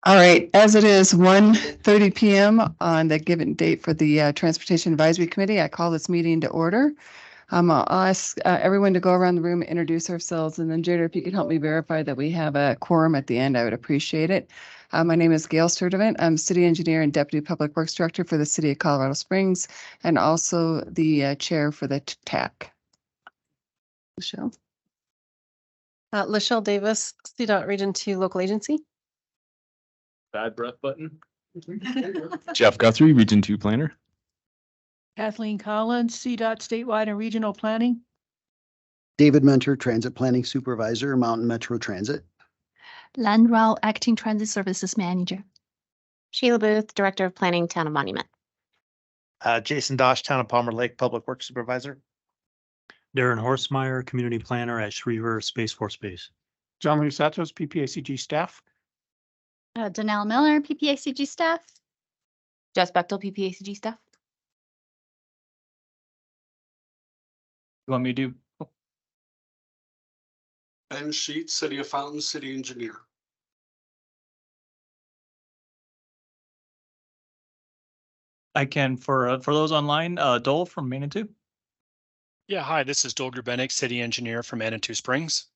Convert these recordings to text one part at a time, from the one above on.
All right, as it is 1:30 p.m. on the given date for the Transportation Advisory Committee, I call this meeting to order. I'll ask everyone to go around the room and introduce ourselves, and then Jader, if you could help me verify that we have a quorum at the end, I would appreciate it. My name is Gail Sturdivant. I'm City Engineer and Deputy Public Works Director for the City of Colorado Springs, and also the Chair for the TAC. Michelle? Lachelle Davis, CDOT Region 2 Local Agency. Bad breath button. Jeff Guthrie, Region 2 Planner. Kathleen Collins, CDOT Statewide and Regional Planning. David Mentor, Transit Planning Supervisor, Mountain Metro Transit. Lan Rao, Acting Transit Services Manager. Sheila Booth, Director of Planning, Town of Monument. Jason Dosh, Town of Palmer Lake Public Works Supervisor. Darren Horsemeyer, Community Planner at Schriever Space Force Base. John Lee Santos, PPACG staff. Danelle Miller, PPACG staff. Jess Bechtel, PPACG staff. You want me to do? Ben Sheets, City of Fountain, City Engineer. I can for those online, Dole from Manitou. Yeah, hi, this is Dole Grubenic, City Engineer from Manitou Springs.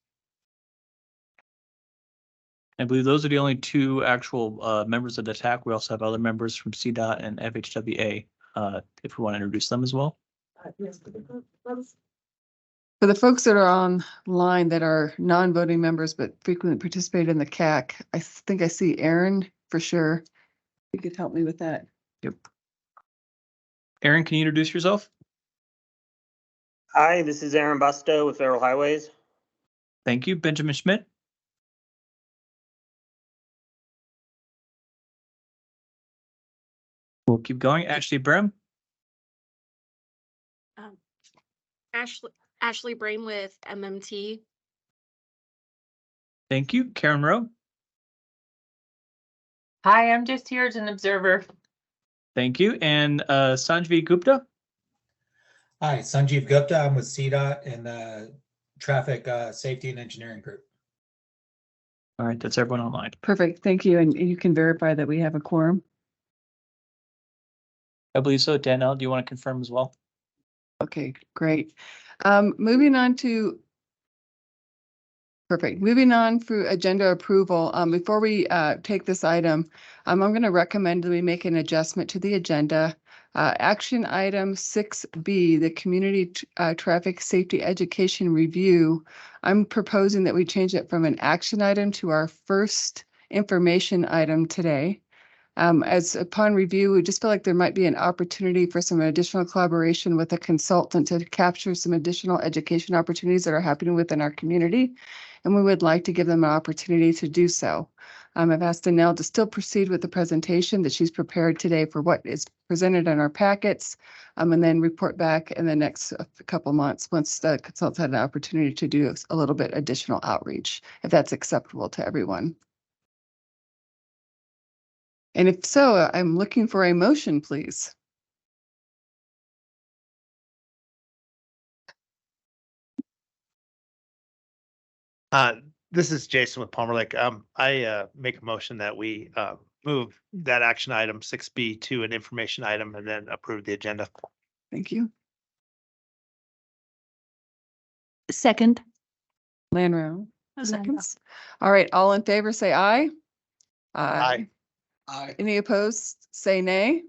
I believe those are the only two actual members of the TAC. We also have other members from CDOT and FHWA, if we want to introduce them as well. For the folks that are online that are non-voting members but frequently participate in the CAC, I think I see Aaron for sure. You could help me with that. Yep. Aaron, can you introduce yourself? Hi, this is Aaron Busto with Federal Highways. Thank you. Benjamin Schmidt. We'll keep going. Ashley Brim. Ashley Brame with MMT. Thank you. Karen Rowe. Hi, I'm just here as an observer. Thank you. And Sanjeev Gupta. Hi, Sanjeev Gupta. I'm with CDOT and the Traffic Safety and Engineering Group. All right, that's everyone online. Perfect. Thank you. And you can verify that we have a quorum. I believe so. Danielle, do you want to confirm as well? Okay, great. Moving on to perfect. Moving on for agenda approval. Before we take this item, I'm going to recommend that we make an adjustment to the agenda. Action item 6B, the Community Traffic Safety Education Review. I'm proposing that we change it from an action item to our first information item today. As upon review, we just feel like there might be an opportunity for some additional collaboration with a consultant to capture some additional education opportunities that are happening within our community. And we would like to give them an opportunity to do so. I've asked Danelle to still proceed with the presentation that she's prepared today for what is presented in our packets, and then report back in the next couple months once the consultants had an opportunity to do a little bit additional outreach, if that's acceptable to everyone. And if so, I'm looking for a motion, please. This is Jason with Palmer Lake. I make a motion that we move that action item 6B to an information item and then approve the agenda. Thank you. Second. Lanrow. Seconds. All right, all in favor, say aye. Aye. Aye. Any opposed, say nay.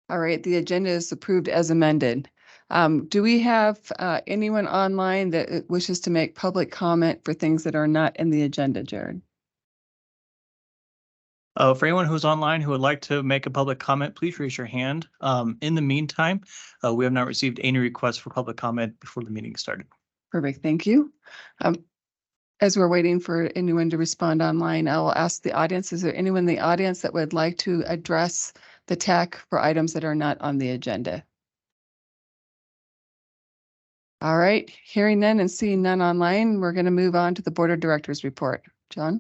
All right, the agenda is approved as amended. Do we have anyone online that wishes to make public comment for things that are not in the agenda, Jared? For anyone who's online who would like to make a public comment, please raise your hand. In the meantime, we have not received any requests for public comment before the meeting started. Perfect, thank you. As we're waiting for anyone to respond online, I will ask the audience, is there anyone in the audience that would like to address the TAC for items that are not on the agenda? All right, hearing none and seeing none online, we're going to move on to the Board of Directors report. John?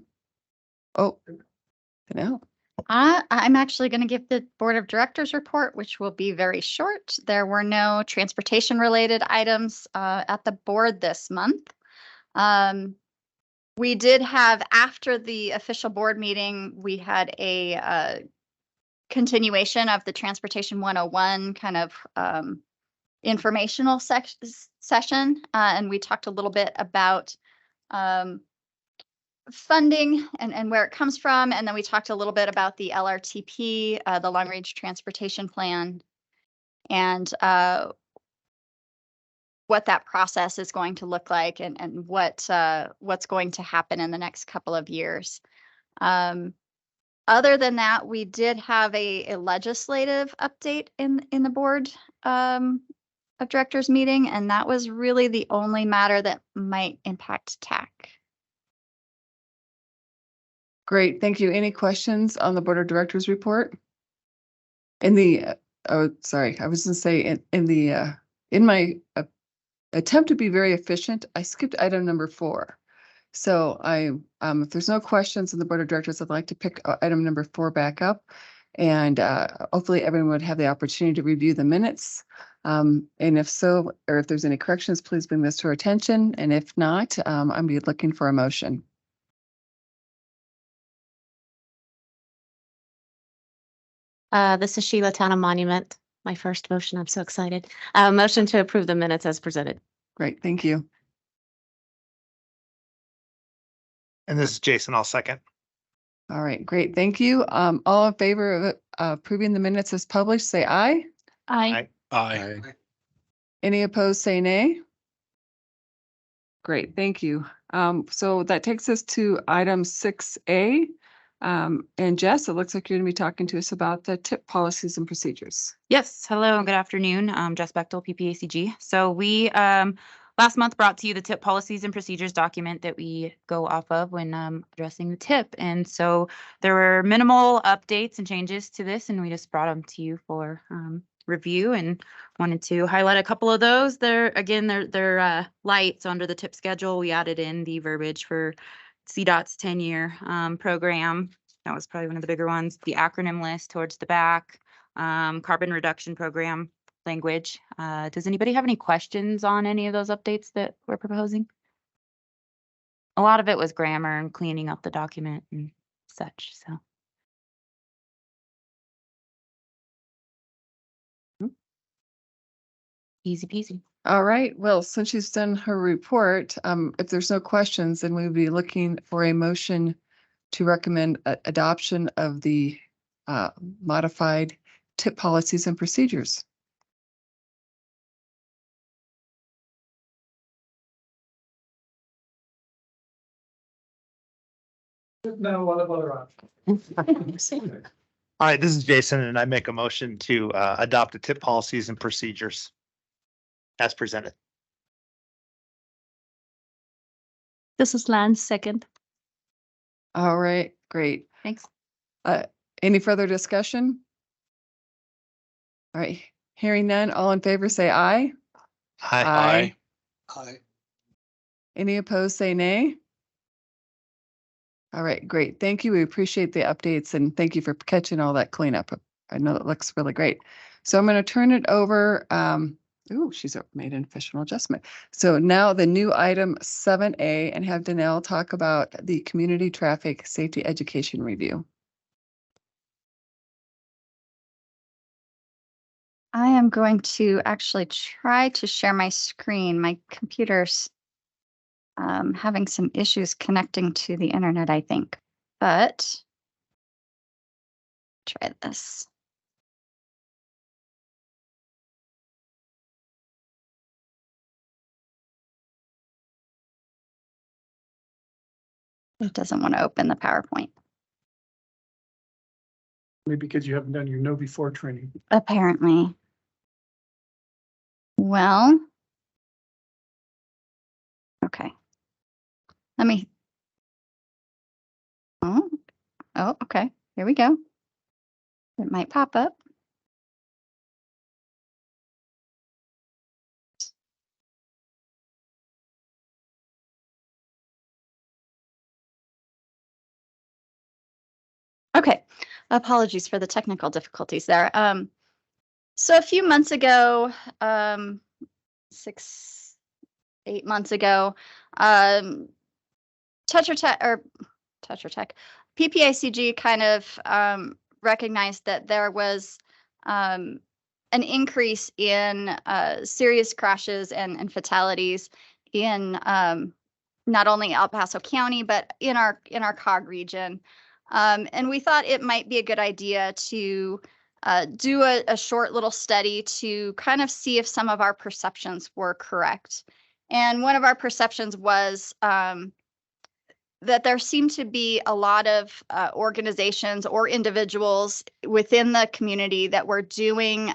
Oh, Danelle. I'm actually going to give the Board of Directors report, which will be very short. There were no transportation related items at the board this month. We did have, after the official board meeting, we had a continuation of the Transportation 101 kind of informational session. And we talked a little bit about funding and where it comes from. And then we talked a little bit about the LRTP, the Long Range Transportation Plan, and what that process is going to look like and what's going to happen in the next couple of years. Other than that, we did have a legislative update in the board of directors meeting, and that was really the only matter that might impact TAC. Great, thank you. Any questions on the Board of Directors report? I was gonna say in my attempt to be very efficient, I skipped item number 4. So if there's no questions in the Board of Directors, I'd like to pick item number 4 back up. And hopefully everyone would have the opportunity to review the minutes. And if so, or if there's any corrections, please bring this to our attention. And if not, I'm be looking for a motion. This is Sheila, Town of Monument. My first motion. I'm so excited. Motion to approve the minutes as presented. Great, thank you. And this is Jason. I'll second. All right, great, thank you. All in favor of approving the minutes as published, say aye. Aye. Aye. Any opposed, say nay. Great, thank you. So that takes us to item 6A. And Jess, it looks like you're going to be talking to us about the TIP policies and procedures. Yes, hello and good afternoon. I'm Jess Bechtel, PPACG. So we last month brought to you the TIP policies and procedures document that we go off of when addressing the TIP. And so there were minimal updates and changes to this, and we just brought them to you for review and wanted to highlight a couple of those. They're light. So under the TIP schedule, we added in the verbiage for CDOT's 10-year program. That was probably one of the bigger ones. The acronym list towards the back, carbon reduction program language. Does anybody have any questions on any of those updates that we're proposing? A lot of it was grammar and cleaning up the document and such, so. Easy peasy. All right, well, since she's done her report, if there's no questions, then we would be looking for a motion to recommend adoption of the modified TIP policies and procedures. No, what other options? All right, this is Jason, and I make a motion to adopt the TIP policies and procedures as presented. This is Lance, second. All right, great. Thanks. Any further discussion? All right, hearing none, all in favor say aye. Aye. Aye. Any opposed, say nay. All right, great. Thank you. We appreciate the updates and thank you for catching all that cleanup. I know it looks really great. So I'm going to turn it over. She's made an official adjustment. So now the new item 7A, and have Danelle talk about the community traffic safety education review. I am going to actually try to share my screen. My computer's having some issues connecting to the internet, I think, but try this. It doesn't want to open the PowerPoint. Maybe because you haven't done your know before training. Apparently. Well, okay. Let me. Oh, okay. Here we go. It might pop up. Okay, apologies for the technical difficulties there. So a few months ago, 6-8 months ago, Tetra Tech, PPACG kind of recognized that there was an increase in serious crashes and fatalities in not only El Paso County, but in our COG region. And we thought it might be a good idea to do a short little study to kind of see if some of our perceptions were correct. And one of our perceptions was that there seemed to be a lot of organizations or individuals within the community that were doing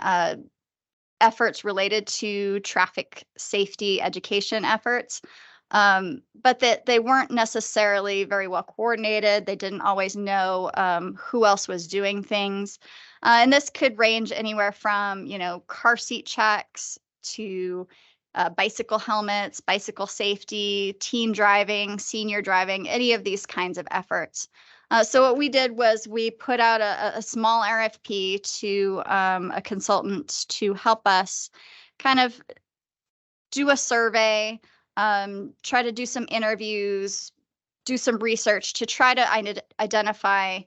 efforts related to traffic safety education efforts, but that they weren't necessarily very well coordinated. They didn't always know who else was doing things. And this could range anywhere from, car seat checks to bicycle helmets, bicycle safety, teen driving, senior driving, any of these kinds of efforts. So what we did was we put out a small RFP to a consultant to help us kind of do a survey, try to do some interviews, do some research to try to identify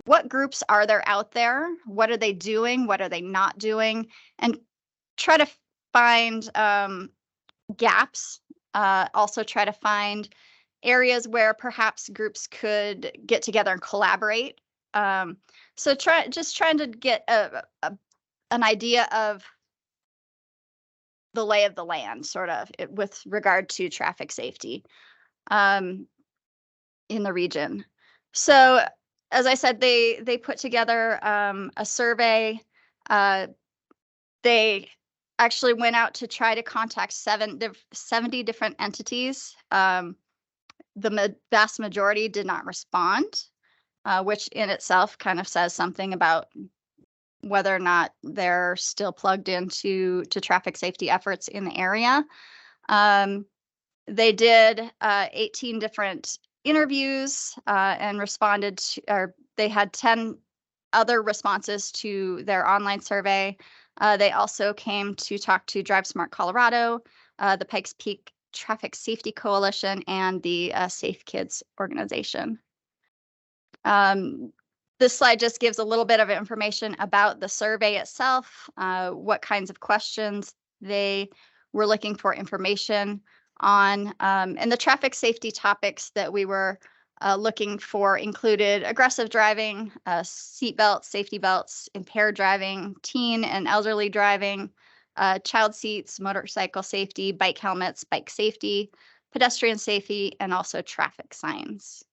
what groups are there out there, what are they doing, what are they not doing, and try to find gaps, also try to find areas where perhaps groups could get together and collaborate. So trying to get an idea of the lay of the land, sort of, with regard to traffic safety in the region. So as I said, they put together a survey. They actually went out to try to contact 70 different entities. The vast majority did not respond, which in itself kind of says something about whether or not they're still plugged into traffic safety efforts in the area. They did 18 different interviews and responded to, or they had 10 other responses to their online survey. They also came to talk to Drive Smart Colorado, the Pikes Peak Traffic Safety Coalition, and the Safe Kids organization. This slide just gives a little bit of information about the survey itself, what kinds of questions they were looking for information on. And the traffic safety topics that we were looking for included aggressive driving, seat belts, safety belts, impaired driving, teen and elderly driving, child seats, motorcycle safety, bike helmets, bike safety, pedestrian safety, and also traffic signs.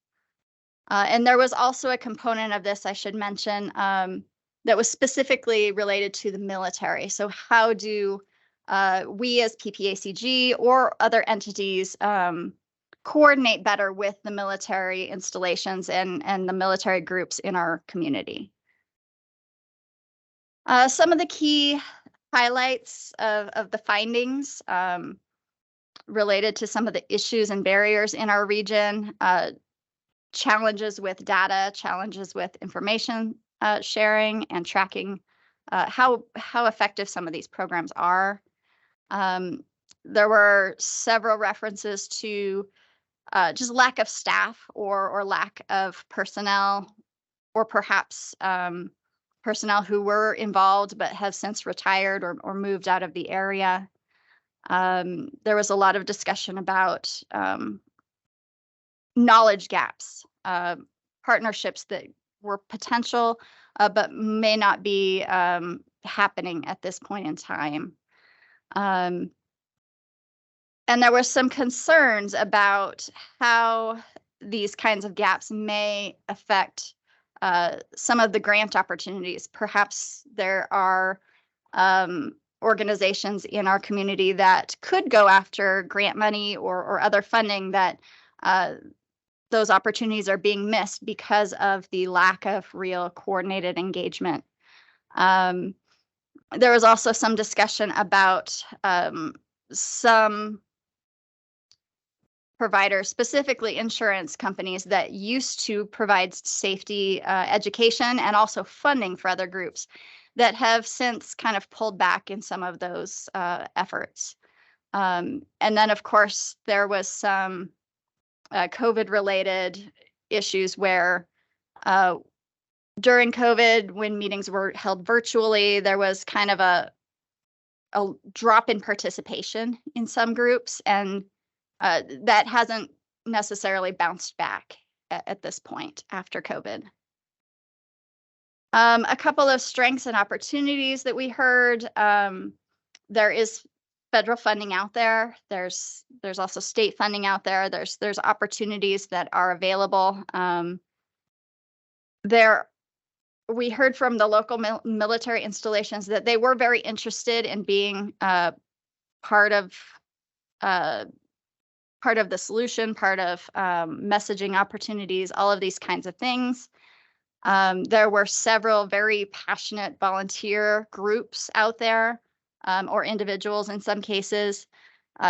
And there was also a component of this I should mention that was specifically related to the military. So how do we as PPACG or other entities coordinate better with the military installations and the military groups in our community? Some of the key highlights of the findings related to some of the issues and barriers in our region, challenges with data, challenges with information sharing and tracking, how effective some of these programs are. There were several references to just lack of staff or lack of personnel, or perhaps personnel who were involved but have since retired or moved out of the area. There was a lot of discussion about knowledge gaps, partnerships that were potential but may not be happening at this point in time. And there were some concerns about how these kinds of gaps may affect some of the grant opportunities. Perhaps there are organizations in our community that could go after grant money or other funding that those opportunities are being missed because of the lack of real coordinated engagement. There was also some discussion about some providers, specifically insurance companies, that used to provide safety education and also funding for other groups that have since kind of pulled back in some of those efforts. And then, of course, there was some COVID-related issues where during COVID, when meetings were held virtually, there was kind of a drop in participation in some groups, and that hasn't necessarily bounced back at this point after COVID. A couple of strengths and opportunities that we heard. There is federal funding out there. There's also state funding out there. There's opportunities that are available. We heard from the local military installations that they were very interested in being part of the solution, part of messaging opportunities, all of these kinds of things. There were several very passionate volunteer groups out there, or individuals in some cases.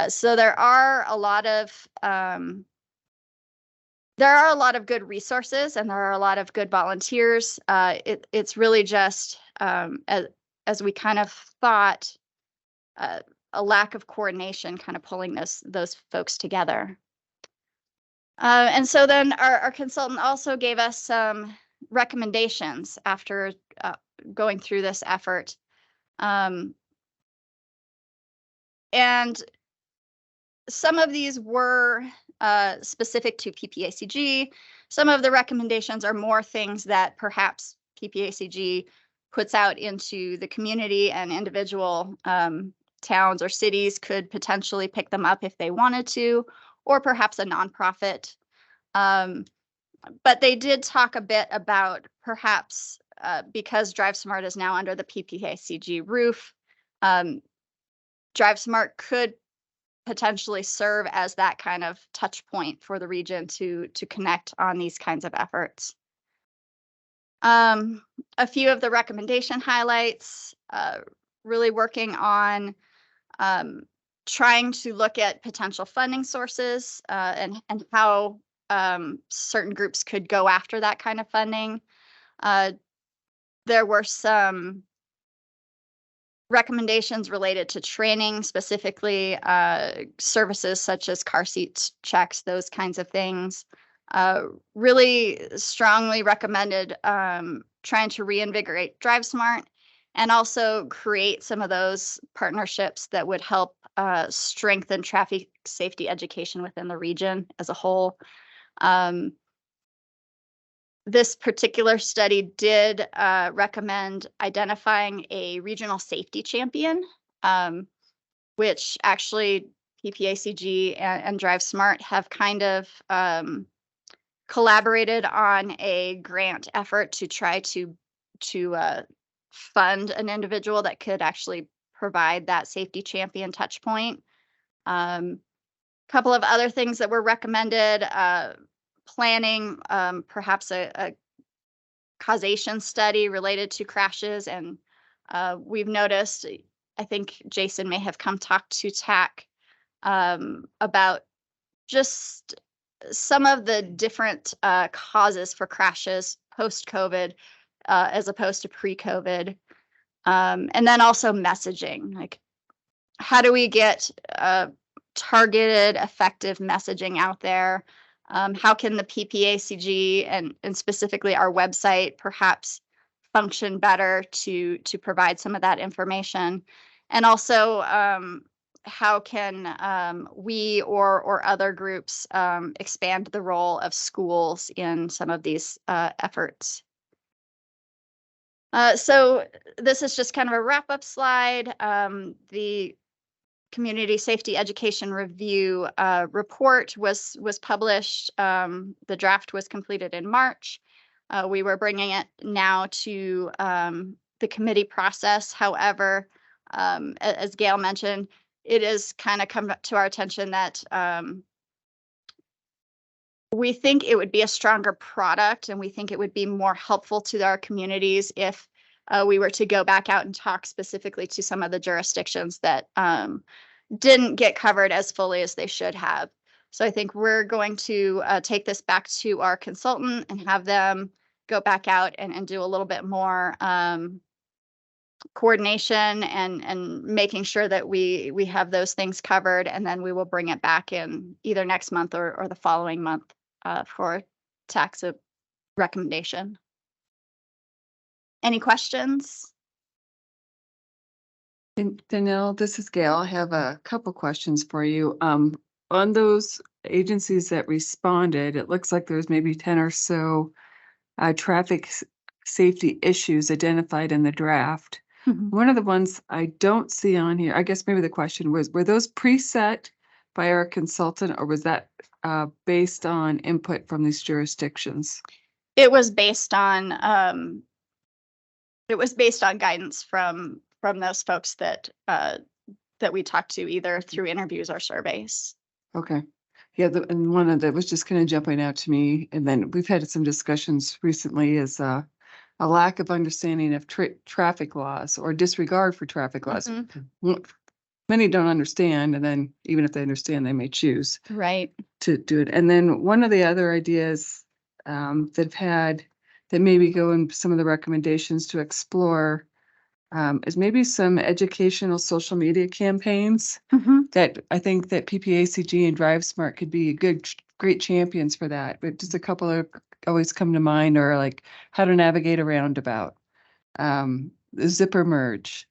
So there are a lot of good resources, and there are a lot of good volunteers. It's really just, as we kind of thought, a lack of coordination kind of pulling those folks together. And so then our consultant also gave us some recommendations after going through this effort. And some of these were specific to PPACG. Some of the recommendations are more things that perhaps PPACG puts out into the community, and individual towns or cities could potentially pick them up if they wanted to, or perhaps a nonprofit. But they did talk a bit about perhaps because DriveSmart is now under the PPACG roof, DriveSmart could potentially serve as that kind of touch point for the region to connect on these kinds of efforts. A few of the recommendation highlights, really working on trying to look at potential funding sources and how certain groups could go after that kind of funding. There were some recommendations related to training, specifically services such as car seat checks, those kinds of things. Really strongly recommended trying to reinvigorate DriveSmart and also create some of those partnerships that would help strengthen traffic safety education within the region as a whole. This particular study did recommend identifying a regional safety champion, which actually PPACG and DriveSmart have kind of collaborated on a grant effort to try to fund an individual that could actually provide that safety champion touch point. Couple of other things that were recommended, planning perhaps a causation study related to crashes. And we've noticed, I think Jason may have come talk to TAC about just some of the different causes for crashes post-COVID as opposed to pre-COVID. And then also messaging, like how do we get targeted, effective messaging out there? How can the PPACG and specifically our website perhaps function better to provide some of that information? And also, how can we or other groups expand the role of schools in some of these efforts? So this is just kind of a wrap-up slide. The Community Safety Education Review report was published. The draft was completed in March. We were bringing it now to the committee process. However, as Gail mentioned, it has kind of come to our attention that we think it would be a stronger product, and we think it would be more helpful to our communities if we were to go back out and talk specifically to some of the jurisdictions that didn't get covered as fully as they should have. So I think we're going to take this back to our consultant and have them go back out and do a little bit more coordination and making sure that we have those things covered, and then we will bring it back in either next month or the following month for tax recommendation. Any questions? Danielle, this is Gail. I have a couple questions for you. On those agencies that responded, it looks like there's maybe 10 or so traffic safety issues identified in the draft. One of the ones I don't see on here, I guess maybe the question was, were those preset by our consultant, or was that based on input from these jurisdictions? It was based on guidance from those folks that we talked to either through interviews or surveys. Okay. Yeah, and one of that was just kind of jumping out to me. And then we've had some discussions recently is a lack of understanding of traffic laws or disregard for traffic laws. Many don't understand, and then even if they understand, they may choose to do it. And then one of the other ideas that maybe go in some of the recommendations to explore is maybe some educational social media campaigns that I think that PPACG and DriveSmart could be great champions for that. But just a couple of always come to mind, or like how to navigate a roundabout, the zipper merge.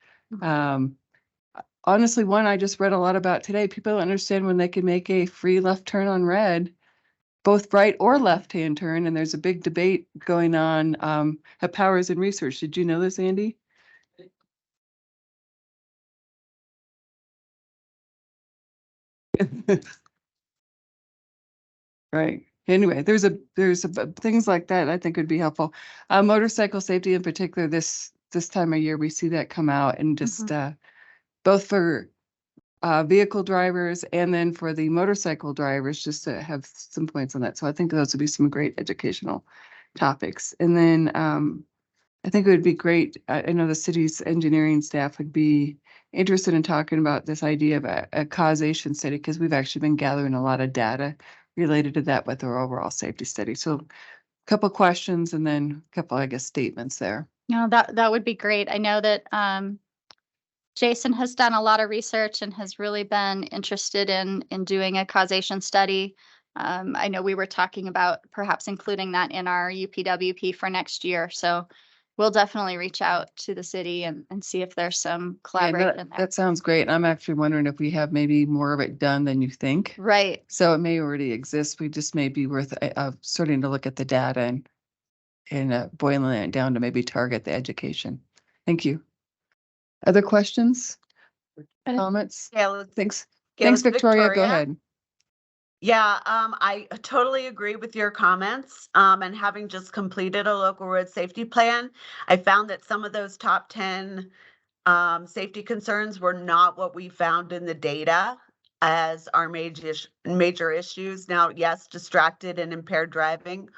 Honestly, one I just read a lot about today. People don't understand when they can make a free left turn on red, both right or left-hand turn, and there's a big debate going on at Powers and Research. Did you know this, Andy? Right. Anyway, there's things like that I think would be helpful. Motorcycle safety in particular, this time of year, we see that come out, and just both for vehicle drivers and then for the motorcycle drivers, just to have some points on that. So I think those would be some great educational topics. And then I think it would be great. I know the city's engineering staff would be interested in talking about this idea of a causation study, because we've actually been gathering a lot of data related to that with our overall safety study. So a couple questions and then a couple, I guess, statements there. No, that would be great. I know that Jason has done a lot of research and has really been interested in doing a causation study. I know we were talking about perhaps including that in our UPWP for next year. So we'll definitely reach out to the city and see if there's some collaboration there. That sounds great. I'm actually wondering if we have maybe more of it done than you think. Right. So it may already exist. We just may be worth starting to look at the data and boiling it down to maybe target the education. Thank you. Other questions? Comments? Thanks. Thanks, Victoria. Go ahead. Yeah, I totally agree with your comments. And having just completed a local road safety plan, I found that some of those top 10 safety concerns were not what we found in the data as our major issues. Now, yes, distracted and impaired driving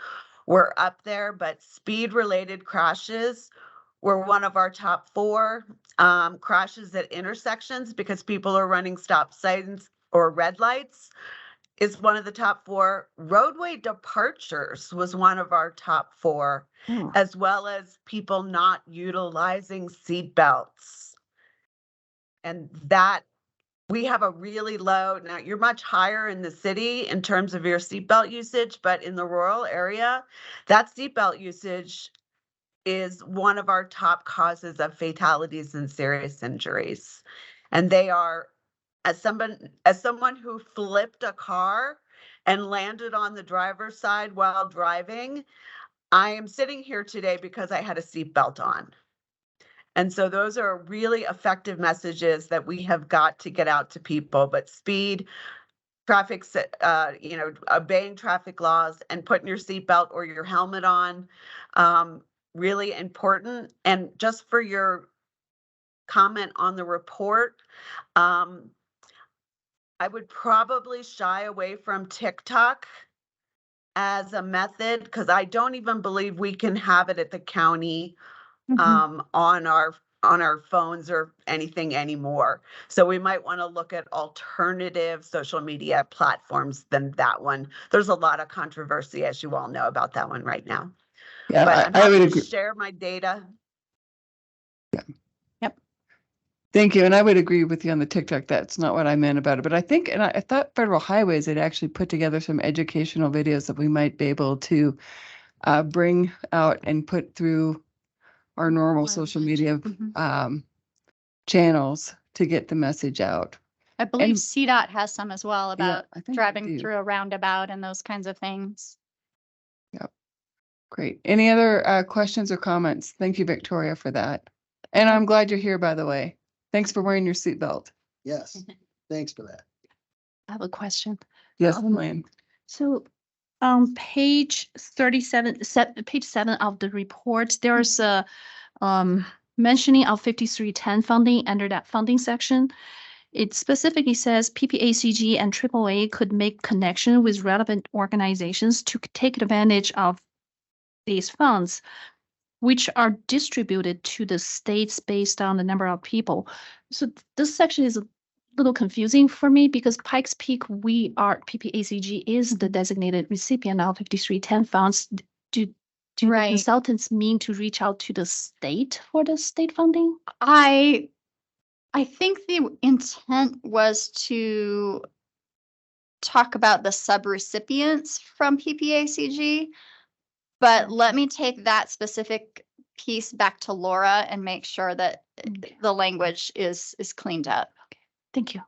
were up there, but speed-related crashes were one of our top 4. Crashes at intersections because people are running stop signs or red lights is one of the top 4. Roadway departures was one of our top 4, as well as people not utilizing seat belts. And that we have a really low, now you're much higher in the city in terms of your seatbelt usage, but in the rural area, that seatbelt usage is one of our top causes of fatalities and serious injuries. And they are, as someone who flipped a car and landed on the driver's side while driving, I am sitting here today because I had a seatbelt on. And so those are really effective messages that we have got to get out to people. But speed, traffic, obeying traffic laws and putting your seatbelt or your helmet on, really important. And just for your comment on the report, I would probably shy away from TikTok as a method, because I don't even believe we can have it at the county on our phones or anything anymore. So we might want to look at alternative social media platforms than that one. There's a lot of controversy, as you all know, about that one right now. Yeah, but I'm I would happy agree. to share my data. Yeah, Thank you. And I would agree with you on the TikTok. That's not what I meant about it. But I think, and I thought Federal Highways had actually put together some educational videos that we might be able to bring out and put through our normal social media channels to get the message out. I believe And- CDOT has some as well about I think they driving do. through a roundabout and those kinds of things. Great. Any other questions or comments? Thank you, Victoria, for that. And I'm glad you're here, by the way. Thanks for wearing your seatbelt. Yes, thanks for that. I have a question. Yes, Lynn. So on page 37, page 7 of the report, there's a mentioning of 5310 funding under that funding section. It specifically says PPACG and AAA could make connection with relevant organizations to take advantage of these funds, which are distributed to the states based on the number of people. So this section is a little confusing for me because Pikes Peak, PPACG is the designated recipient of 5310 funds. Do the consultants mean to reach out to the state for the state funding? I think the intent was to talk about the subrecipients from PPACG, but let me take that specific piece back to Laura and make sure that the language is cleaned up. Thank you.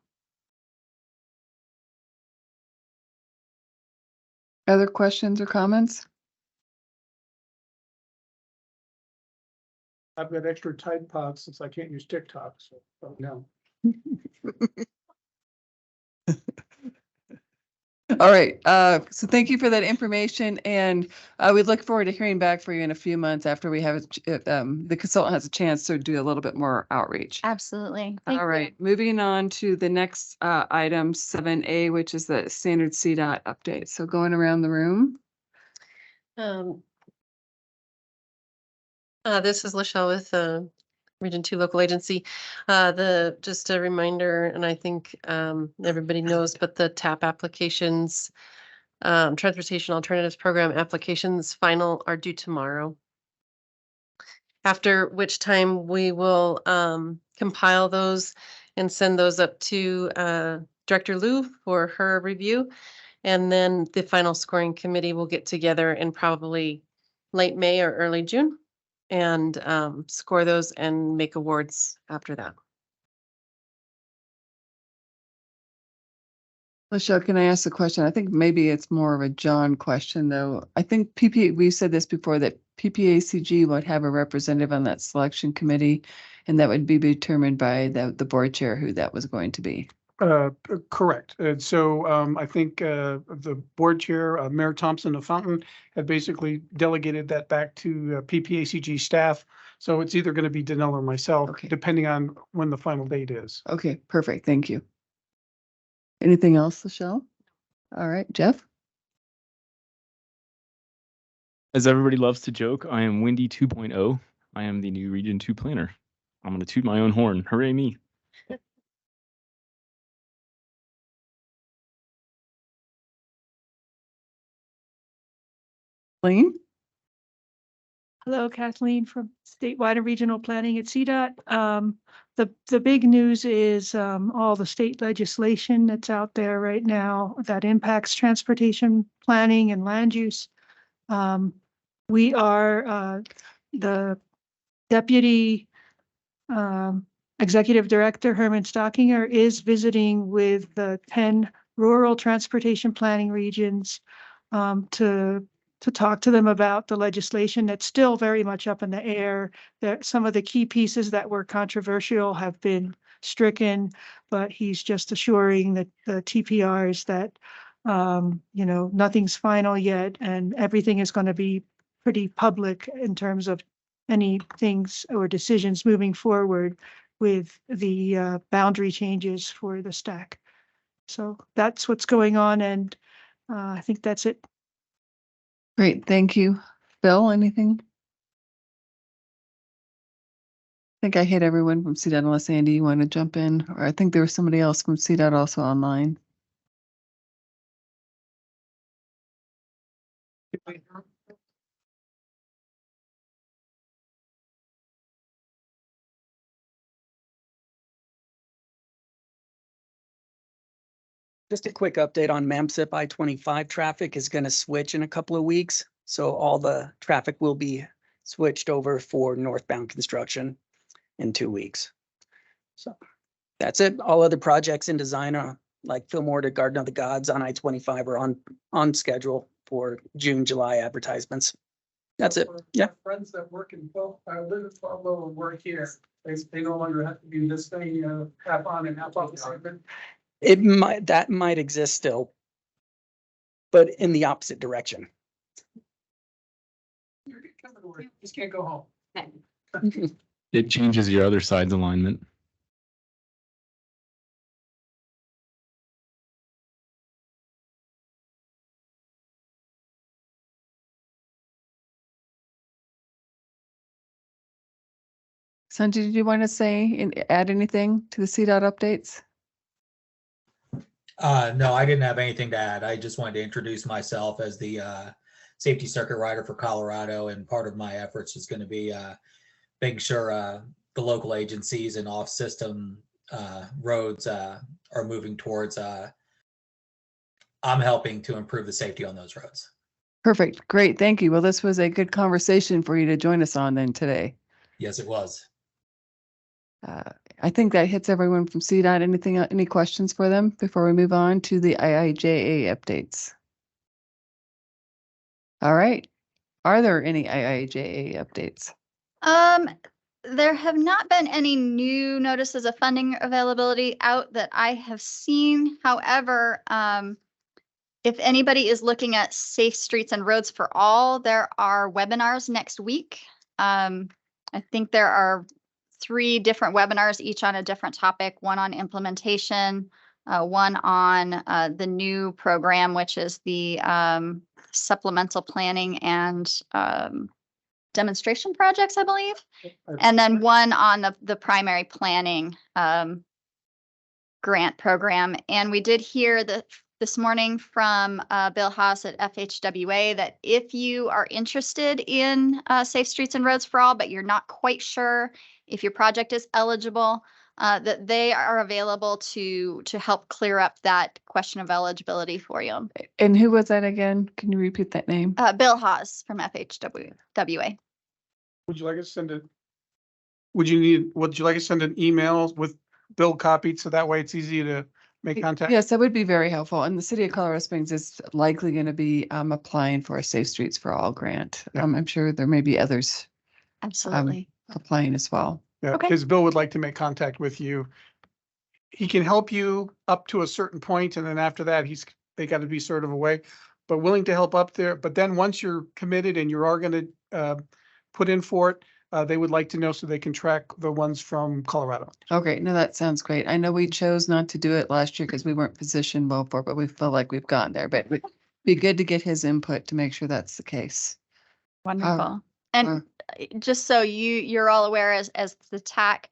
Other questions or comments? I've got extra Tide Pods since I can't use TikTok, so no. All right. So thank you for that information, and we look forward to hearing back from you in a few months after we have the consultant has a chance to do a little bit more outreach. Absolutely. Thank All right. Moving on to the next item 7A, which is the standard CDOT update. So going around the room. This is Lachelle with Region 2 Local Agency. Just a reminder, and I think everybody knows, but the TAP applications, Transportation Alternatives Program applications final are due tomorrow. After which time we will compile those and send those up to Director Liu for her review. And then the final scoring committee will get together in probably late May or early June and score those and make awards after that. Michelle, can I ask a question? I think maybe it's more of a John question, though. I think we said this before, that PPACG would have a representative on that selection committee, and that would be determined by the board chair who that was going to be. Correct. And so I think the board chair, Mayor Thompson of Fountain, had basically delegated that back to PPACG staff. So it's either going to be Danelle or myself, depending on when the final date is. Okay, perfect. Thank you. Anything else, Michelle? All right, Jeff? As everybody loves to joke, I am Windy 2.0. I am the new Region 2 planner. I'm going to toot my own horn. Hooray me. Kathleen? Hello, Kathleen from Statewide and Regional Planning at CDOT. The big news is all the state legislation that's out there right now that impacts transportation planning and land use. We are the Deputy Executive Director, Herman Stockinger, is visiting with the 10 rural transportation planning regions to talk to them about the legislation that's still very much up in the air. That some of the key pieces that were controversial have been stricken, but he's just assuring that the TPRs that, nothing's final yet and everything is going to be pretty public in terms of any things or decisions moving forward with the boundary changes for the stack. So that's what's going on, and I think that's it. Great, thank you. Bill, anything? I think I hit everyone from CDOT unless Andy, you want to jump in? Or I think there was somebody else from CDOT also online. Just a quick update on MAMSIP I-25 traffic is going to switch in a couple of weeks. So all the traffic will be switched over for northbound construction in 2 weeks. So that's it. All other projects in design are like Fillmore to Garden of the Gods on I-25 are on schedule for June, July advertisements. That's it. Yeah. Friends that work in, live in Pueblo and work here, they no longer have to do this thing, half on and half off the segment. That might exist still, but in the opposite direction. You're coming to work, you just can't go home. It changes your other side's alignment. Sanjay, did you want to say and add anything to the CDOT updates? No, I didn't have anything to add. I just wanted to introduce myself as the safety circuit rider for Colorado, and part of my efforts is going to be making sure the local agencies and off-system roads are moving towards. I'm helping to improve the safety on those roads. Perfect. Great. Thank you. Well, this was a good conversation for you to join us on then today. Yes, it was. I think that hits everyone from CDOT. Any questions for them before we move on to the IIJA updates? All right. Are there any IIJA updates? There have not been any new notices of funding availability out that I have seen. However, if anybody is looking at Safe Streets and Roads for All, there are webinars next week. I think there are 3 different webinars, each on a different topic, one on implementation, one on the new program, which is the supplemental planning and demonstration projects, I believe. And then one on the primary planning grant program. And we did hear this morning from Bill Haas at FHWA that if you are interested in Safe Streets and Roads for All, but you're not quite sure if your project is eligible, that they are available to help clear up that question of eligibility for you. And who was that again? Can you repeat that name? Bill Haas from FHWA. Would you like us to send it? Would you like us to send an email with Bill copied so that way it's easy to make contact? Yes, that would be very helpful. And the city of Colorado Springs is likely going to be applying for a Safe Streets for All grant. Yeah. I'm sure there may be others Absolutely. applying as well. Yeah, Okay. because Bill would like to make contact with you. He can help you up to a certain point, and then after that, they got to be sort of away, but willing to help up there. But then once you're committed and you are going to put in for it, they would like to know so they can track the ones from Colorado. Okay, no, that sounds great. I know we chose not to do it last year because we weren't positioned well for it, but we feel like we've gotten there. But it'd be good to get his input to make sure that's the case. Wonderful. And just so you're all aware, as the TAC,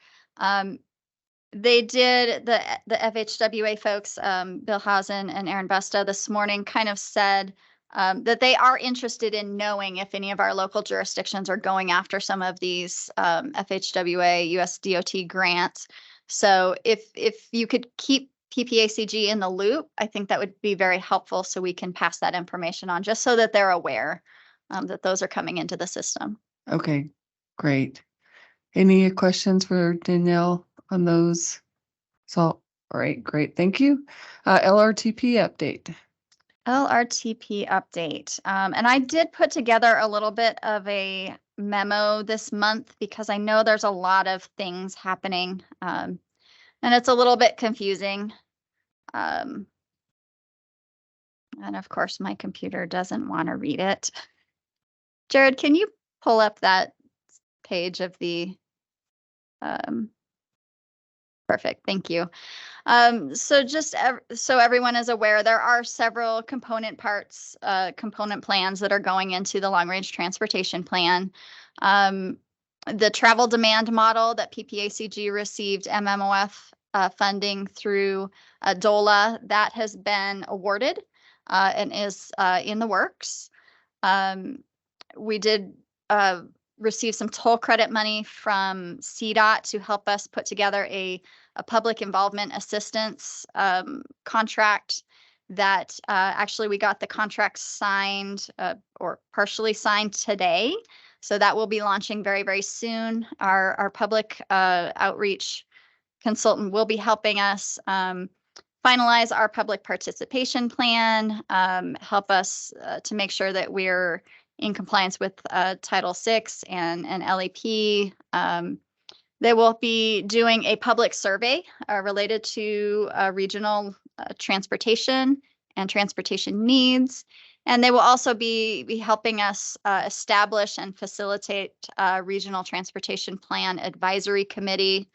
they did the FHWA folks, Bill Hazen and Aaron Besta this morning kind of said that they are interested in knowing if any of our local jurisdictions are going after some of these FHWA US DOT grants. So if you could keep PPACG in the loop, I think that would be very helpful so we can pass that information on just so that they're aware that those are coming into the system. Okay, great. Any questions for Danielle on those? So, all right, great. Thank you. LRTP update. LRTP update. And I did put together a little bit of a memo this month because I know there's a lot of things happening and it's a little bit confusing. And of course, my computer doesn't want to read it. Jared, can you pull up that page of the perfect, thank you. So just so everyone is aware, there are several component parts, component plans that are going into the long range transportation plan. The travel demand model that PPACG received MMOF funding through DOLA, that has been awarded and is in the works. We did receive some toll credit money from CDOT to help us put together a public involvement assistance contract. that actually we got the contract signed or partially signed today. So that will be launching very, very soon. Our public outreach consultant will be helping us finalize our public participation plan, help us to make sure that we're in compliance with Title VI and LEP. They will be doing a public survey related to regional transportation and transportation needs. And they will also be helping us establish and facilitate regional transportation plan advisory committee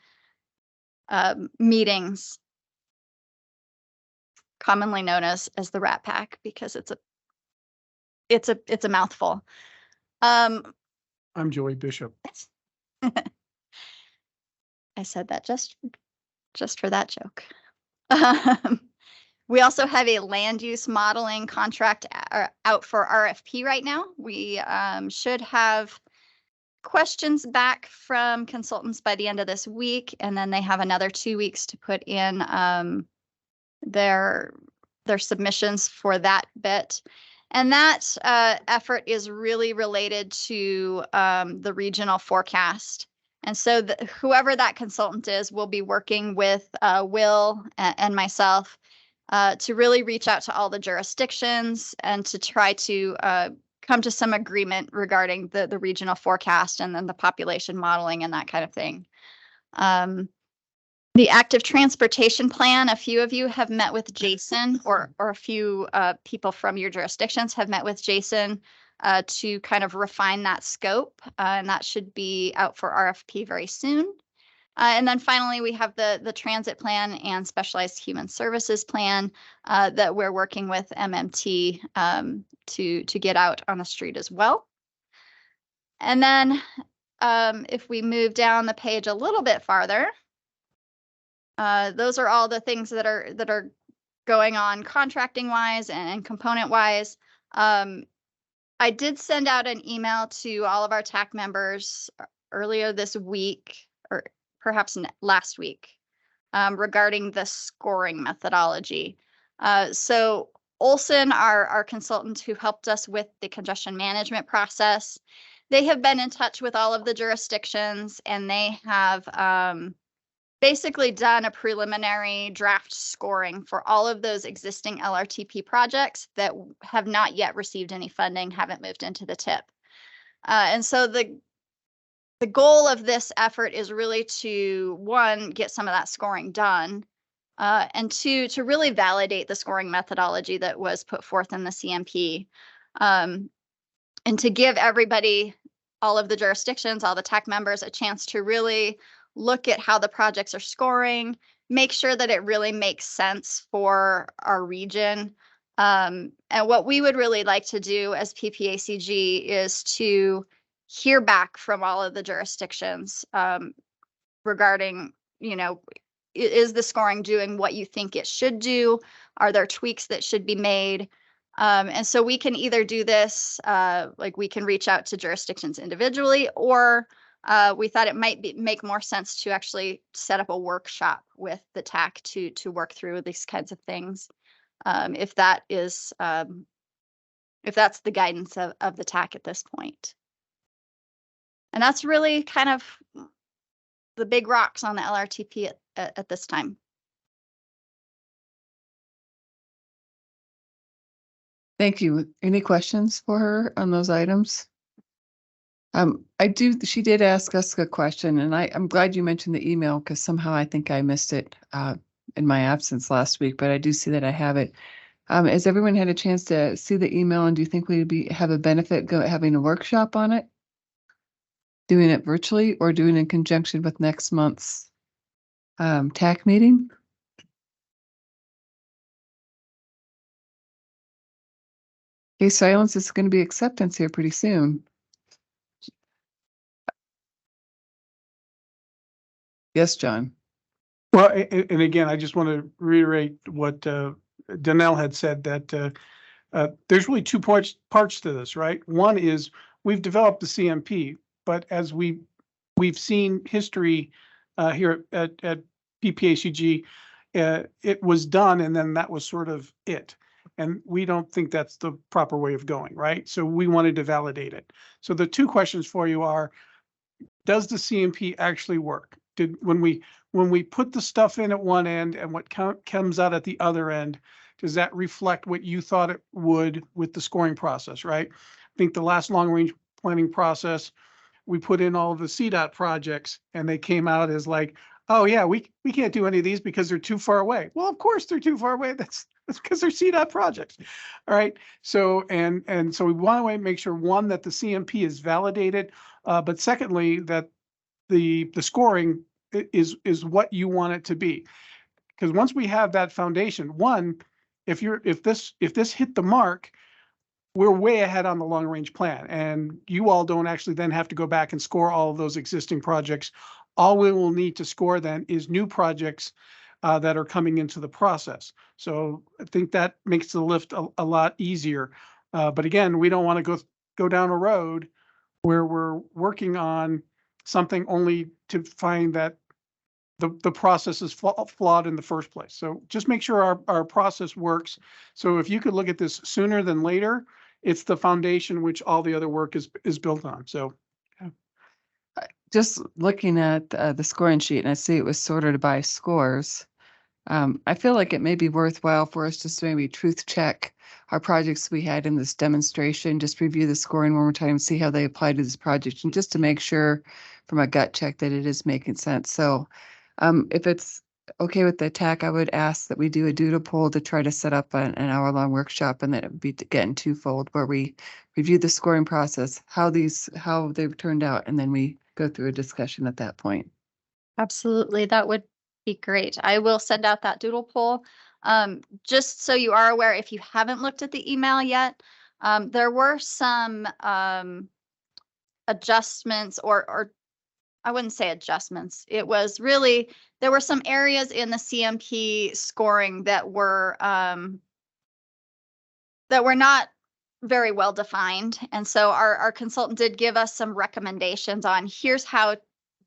meetings, commonly known as the Rat Pack, because it's a mouthful. I'm Joey Bishop. I said that just for that joke. We also have a land use modeling contract out for RFP right now. We should have questions back from consultants by the end of this week, and then they have another 2 weeks to put in their submissions for that bit. And that effort is really related to the regional forecast. And so whoever that consultant is will be working with Will and myself to really reach out to all the jurisdictions and to try to come to some agreement regarding the regional forecast and then the population modeling and that kind of thing. The active transportation plan, a few of you have met with Jason, or a few people from your jurisdictions have met with Jason to kind of refine that scope, and that should be out for RFP very soon. And then finally, we have the transit plan and specialized human services plan that we're working with MMT to get out on the street as well. And then if we move down the page a little bit farther, those are all the things that are going on contracting wise and component wise. I did send out an email to all of our TAC members earlier this week, or perhaps last week, regarding the scoring methodology. So Olson, our consultant who helped us with the congestion management process, they have been in touch with all of the jurisdictions, and they have basically done a preliminary draft scoring for all of those existing LRTP projects that have not yet received any funding, haven't moved into the TIP. And so the goal of this effort is really to, one, get some of that scoring done, and two, to really validate the scoring methodology that was put forth in the CMP, and to give everybody, all of the jurisdictions, all the TAC members, a chance to really look at how the projects are scoring, make sure that it really makes sense for our region. And what we would really like to do as PPACG is to hear back from all of the jurisdictions regarding, is the scoring doing what you think it should do? Are there tweaks that should be made? And so we can either do this, like we can reach out to jurisdictions individually, or we thought it might make more sense to actually set up a workshop with the TAC to work through these kinds of things, if that is if that's the guidance of the TAC at this point. And that's really kind of the big rocks on the LRTP at this time. Thank you. Any questions for her on those items? She did ask us a question, and I'm glad you mentioned the email, because somehow I think I missed it in my absence last week, but I do see that I have it. Has everyone had a chance to see the email, and do you think we'd have a benefit having a workshop on it? Doing it virtually or doing it in conjunction with next month's TAC meeting? Okay, silence is going to be acceptance here pretty soon. Yes, John. Well, and again, I just want to reiterate what Danelle had said, that there's really two parts to this, right? One is we've developed the CMP, but as we've seen history here at PPACG, it was done, and then that was sort of it. And we don't think that's the proper way of going, right? So we wanted to validate it. So the two questions for you are, does the CMP actually work? When we put the stuff in at one end and what comes out at the other end, does that reflect what you thought it would with the scoring process, right? I think the last long range planning process, we put in all of the CDOT projects and they came out as like, oh yeah, we can't do any of these because they're too far away. Well, of course they're too far away. That's because they're CDOT projects. All right. So, and so we want to make sure, one, that the CMP is validated, but secondly, that the scoring is what you want it to be. Because once we have that foundation, one, if this hit the mark, we're way ahead on the long range plan, and you all don't actually then have to go back and score all of those existing projects. All we will need to score then is new projects that are coming into the process. So I think that makes the lift a lot easier. But again, we don't want to go down a road where we're working on something only to find that the process is flawed in the first place. So just make sure our process works. So if you could look at this sooner than later, it's the foundation which all the other work is built on. So Just looking at the scoring sheet, and I see it was sorted by scores. I feel like it may be worthwhile for us just to maybe truth check our projects we had in this demonstration, just review the scoring one more time, see how they apply to this project, and just to make sure from a gut check that it is making sense. So if it's okay with the TAC, I would ask that we do a doodle poll to try to set up an hour-long workshop, and that it would be getting twofold, where we review the scoring process, how they've turned out, and then we go through a discussion at that point. Absolutely, that would be great. I will send out that doodle poll. Just so you are aware, if you haven't looked at the email yet, there were some adjustments, or I wouldn't say adjustments. It was really, there were some areas in the CMP scoring that were not very well defined. And so our consultant did give us some recommendations on here's how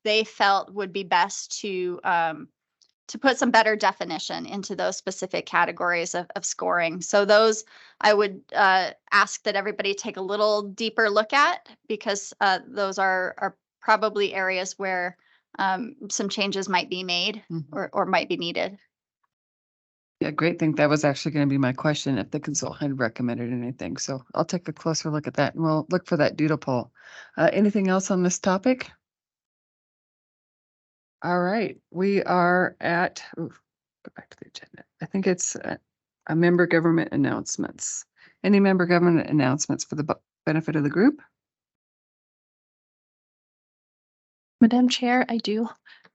they felt would be best to put some better definition into those specific categories of scoring. So those I would ask that everybody take a little deeper look at, because those are probably areas where some changes might be made or might be needed. Yeah, great. Think that was actually going to be my question, if the consultant had recommended anything. So I'll take a closer look at that, and we'll look for that doodle poll. Anything else on this topic? All right, we are at, go back to the agenda. I think it's a member government announcements. Any member government announcements for the benefit of the group? Madam Chair, I do.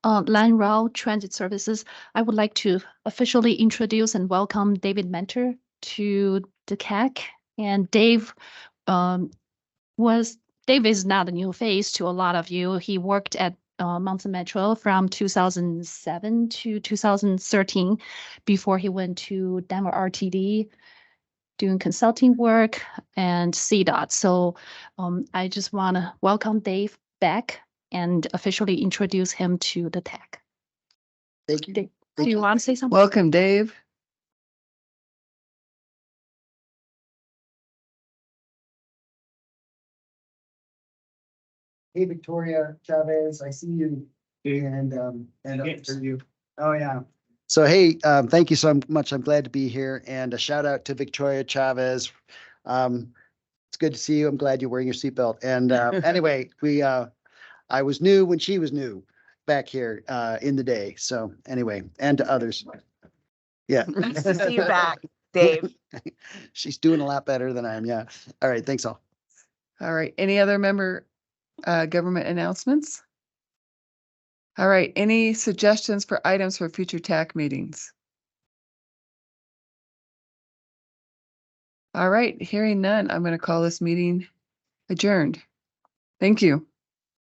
Land Rail Transit Services, I would like to officially introduce and welcome David Mentor to the CAC. And Dave is not a new face to a lot of you. He worked at Mountain Metro from 2007 to 2013 before he went to Denver RTD doing consulting work and CDOT. So I just want to welcome Dave back and officially introduce him to the TAC. Thank you. Do you want to say something? Welcome, Dave. Hey, Victoria Chavez, I see you. And you. Oh, yeah. So, hey, thank you so much. I'm glad to be here, and a shout out to Victoria Chavez. It's good to see you. I'm glad you're wearing your seatbelt. And anyway, I was new when she was new back here in the day. So anyway, and to others. Yeah. Nice to see you back, Dave. She's doing a lot better than I am. Yeah. All right. Thanks all. All right. Any other member government announcements? All right. Any suggestions for items for future TAC meetings? All right. Hearing none, I'm going to call this meeting adjourned. Thank you.